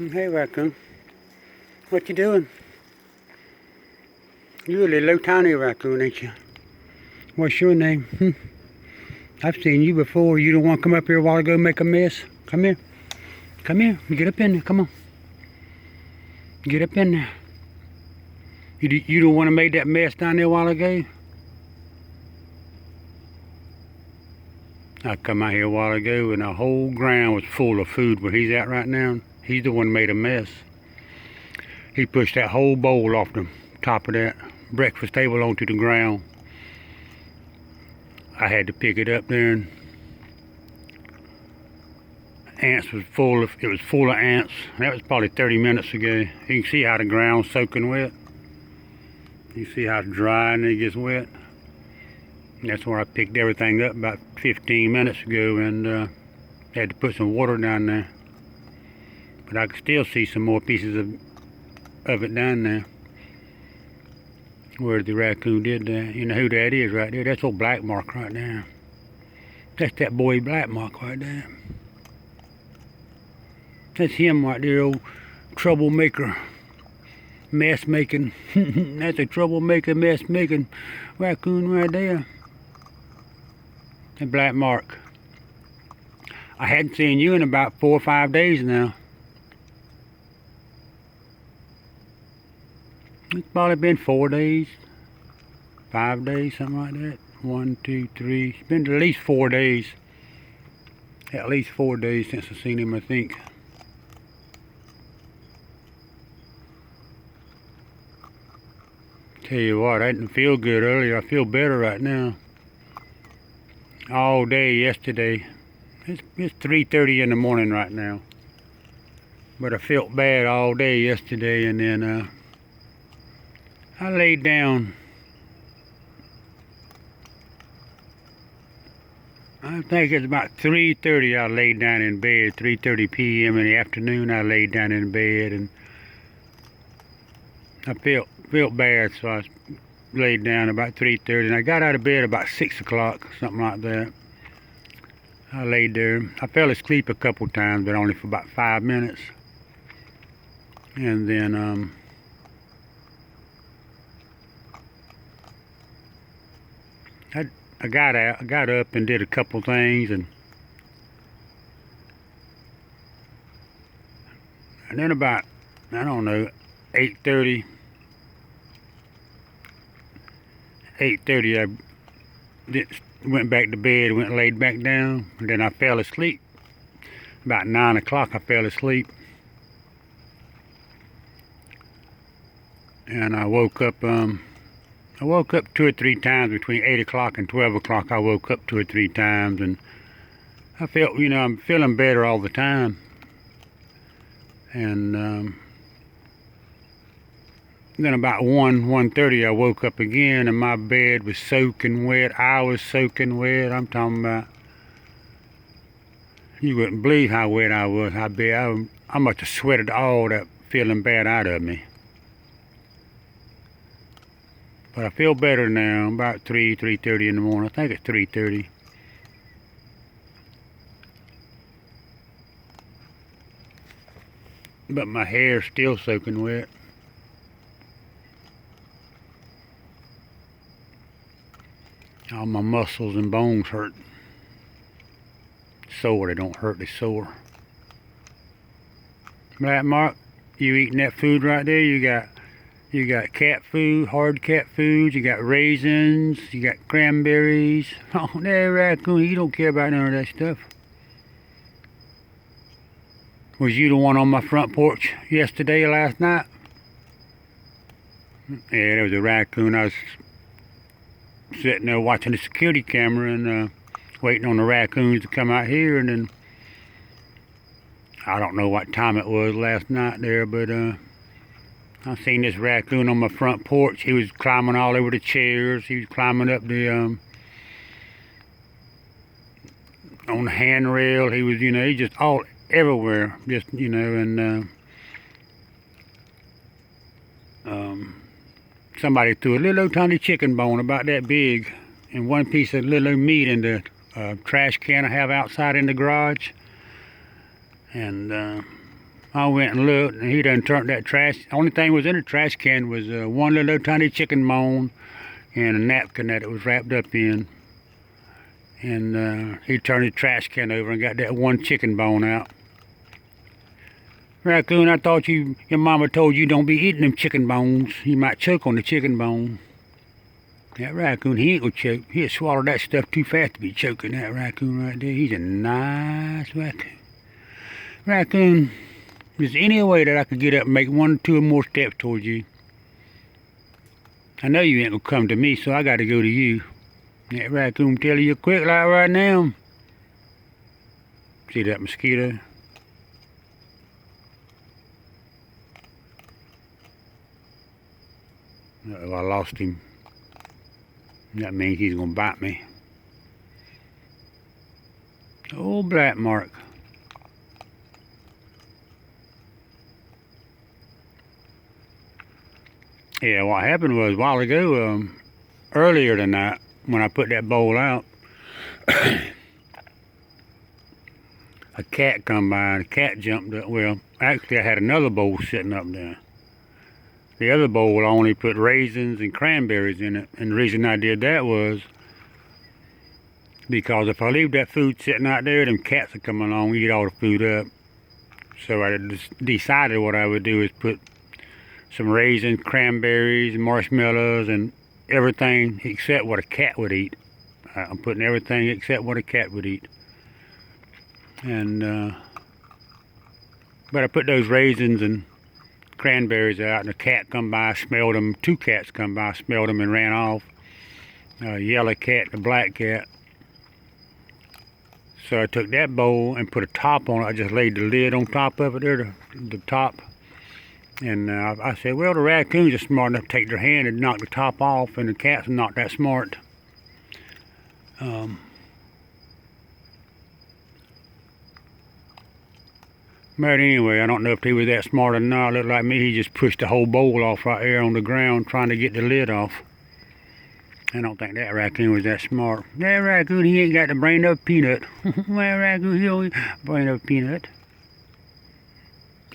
Hey, Raccoon. What you doing? You're a little tiny raccoon, ain't you? What's your name? I've seen you before. You don't want to come up here a while ago and make a mess? Come here. Come here. Get up in there. Come on. Get up in there. You don't want to make that mess down there a while ago? I come out here a while ago and the whole ground was full of food where he's at right now. He's the one who made a mess. He pushed that whole bowl off the top of that breakfast table onto the ground. I had to pick it up there, and it was full of ants. That was probably 30 minutes ago. You can see how the ground's soaking wet. You see how it's dry and it gets wet. And that's where I picked everything up about 15 minutes ago, and had to put some water down there. But I can still see some more pieces of it down there where the raccoon did that. You know who that is right there? That's old Black Mark right there. That's that boy Black Mark right there. That's him right there, old troublemaker, mess making. That's a troublemaker, mess making raccoon right there. And Black Mark. I hadn't seen you in about 4 or 5 days now. It's probably been 4 days, 5 days, something like that. 1, 2, 3. It's been at least 4 days. At least 4 days since I've seen him, I think. Tell you what, I didn't feel good earlier. I feel better right now. All day yesterday. It's 3:30 in the morning right now. But I felt bad all day yesterday, and then I laid down. I think it's about 3:30 I laid down in bed. 3:30 p.m. in the afternoon I laid down in bed, and I felt bad, so I laid down about 3:30, and I got out of bed about 6 o'clock, something like that. I laid there. I fell asleep a couple times, but only for about 5 minutes. And then I got up and did a couple things, and then about, I don't know, 8:30 I went back to bed, went and laid back down, and then I fell asleep. About 9 o'clock I fell asleep. And I woke up 2 or 3 times between 8 o'clock and 12 o'clock. I woke up 2 or 3 times, and I felt, I'm feeling better all the time. And then about 1:30 I woke up again, and my bed was soaking wet. I was soaking wet. I'm talking about, you wouldn't believe how wet I was. I must have sweated all that feeling bad out of me. But I feel better now, about 3:30 in the morning. I think it's 3:30. But my hair's still soaking wet. All my muscles and bones hurt. Sore, they don't hurt, they sore. Black Mark, you eating that food right there? You got cat food, hard cat food, you got raisins, you got cranberries. Oh, there, Raccoon, you don't care about none of that stuff. Was you the one on my front porch yesterday or last night? Yeah, there was a raccoon. I was sitting there watching the security camera and waiting on the raccoons to come out here, and then I don't know what time it was last night there, but I seen this raccoon on my front porch. He was climbing all over the chairs. He was climbing up the on the handrail. He was, he just all everywhere, just, and somebody threw a little tiny chicken bone about that big and one piece of little meat in the trash can I have outside in the garage, and I went and looked, and he done turned that trash. Only thing was in the trash can was one little tiny chicken bone and a napkin that it was wrapped up in. And he turned the trash can over and got that one chicken bone out. Raccoon, I thought your mama told you don't be eating them chicken bones. You might choke on the chicken bone. That raccoon, he ain't gonna choke. He'll swallow that stuff too fast to be choking. That raccoon right there, he's a nice raccoon. Raccoon, is there any way that I could get up and make 1 or 2 more steps towards you? I know you ain't gonna come to me, so I gotta go to you. That raccoon tell you quick like right now. See that mosquito? Uh-oh, I lost him. That means he's gonna bite me. Oh, black mark. Yeah, what happened was a while ago, earlier tonight, when I put that bowl out, a cat come by and the cat jumped up. Well, actually I had another bowl sitting up there. The other bowl I only put raisins and cranberries in it, and the reason I did that was because if I leave that food sitting out there, them cats will come along and eat all the food up. So I decided what I would do is put some raisins, cranberries, marshmallows, and everything except what a cat would eat. I'm putting everything except what a cat would eat. And but I put those raisins and cranberries out, and a cat come by, smelled them. 2 cats come by, smelled them, and ran off. A yellow cat, a black cat. So I took that bowl and put a top on it. I just laid the lid on top of it there, the top. And I said, well, the raccoons are smart enough to take their hand and knock the top off, and the cats are not that smart. But anyway, I don't know if he was that smart or not. Looked like me, he just pushed the whole bowl off right there on the ground trying to get the lid off. I don't think that raccoon was that smart. That raccoon, he ain't got the brain of a peanut. That raccoon, he only brain of a peanut.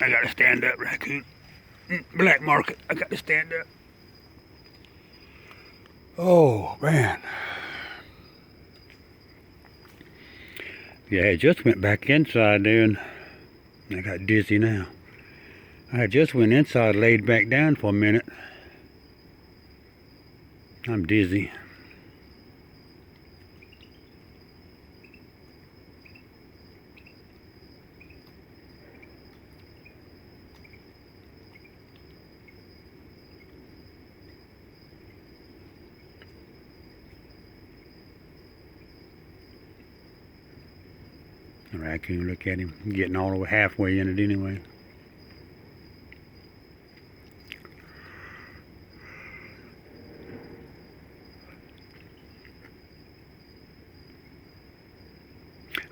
I gotta stand up, raccoon. Black market, I got to stand up. Oh, man. Yeah, I just went back inside there and I got dizzy now. I just went inside, laid back down for a minute. I'm dizzy. The raccoon, look at him, getting all the way halfway in it anyway.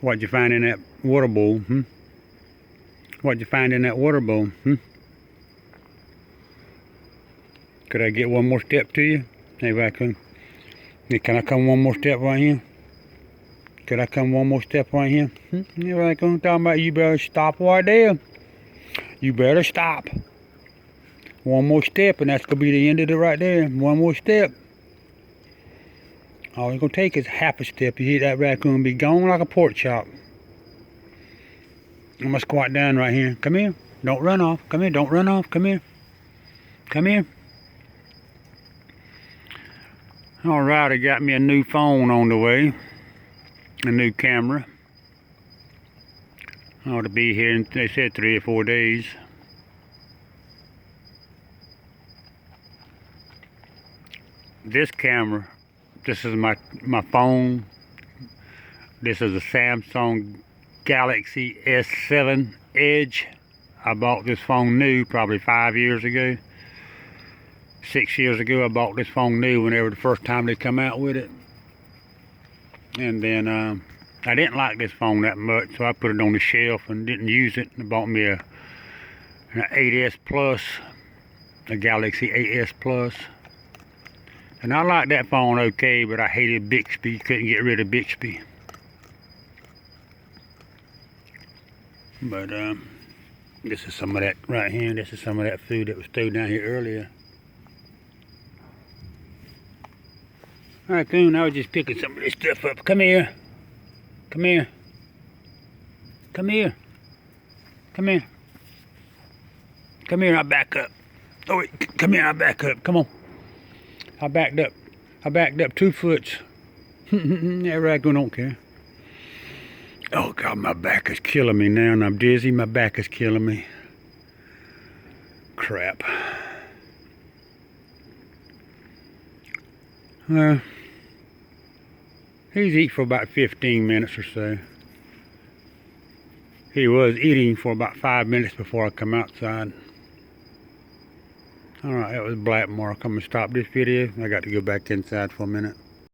What'd you find in that water bowl, What'd you find in that water bowl, Could I get 1 more step to you? Hey, raccoon. Hey, can I come 1 more step right here? Could I come 1 more step right here? Hey, raccoon, talking about you better stop right there. You better stop. 1 more step, and that's going to be the end of it right there. 1 more step. All it's going to take is half a step. You hit that raccoon, be gone like a pork chop. I'm going to squat down right here. Come here. Don't run off. Come here. Don't run off. Come here. Come here. Alright, I got me a new phone on the way. A new camera. Ought to be here in, they said 3 or 4 days. This camera, this is my phone. This is a Samsung Galaxy S7 Edge. I bought this phone new probably 5 years ago. 6 years ago I bought this phone new whenever the first time they come out with it. And then I didn't like this phone that much, so I put it on the shelf and didn't use it. I bought me an 8S Plus, a Galaxy 8S Plus. And I liked that phone okay, but I hated Bixby. Couldn't get rid of Bixby. But This is some of that right here. This is some of that food that was thrown down here earlier. Raccoon, I was just picking some of this stuff up. Come here. Come here. Come here. Come here. Come here, I'll back up. Oh wait, come here, I'll back up. Come on. I backed up. I backed up 2 foot. That raccoon don't care. Oh God, my back is killing me now, and I'm dizzy. My back is killing me. Crap. Well, he's eating for about 15 minutes or so. He was eating for about 5 minutes before I come outside. Alright, that was Black Mark. I'm going to stop this video. I got to go back inside for a minute.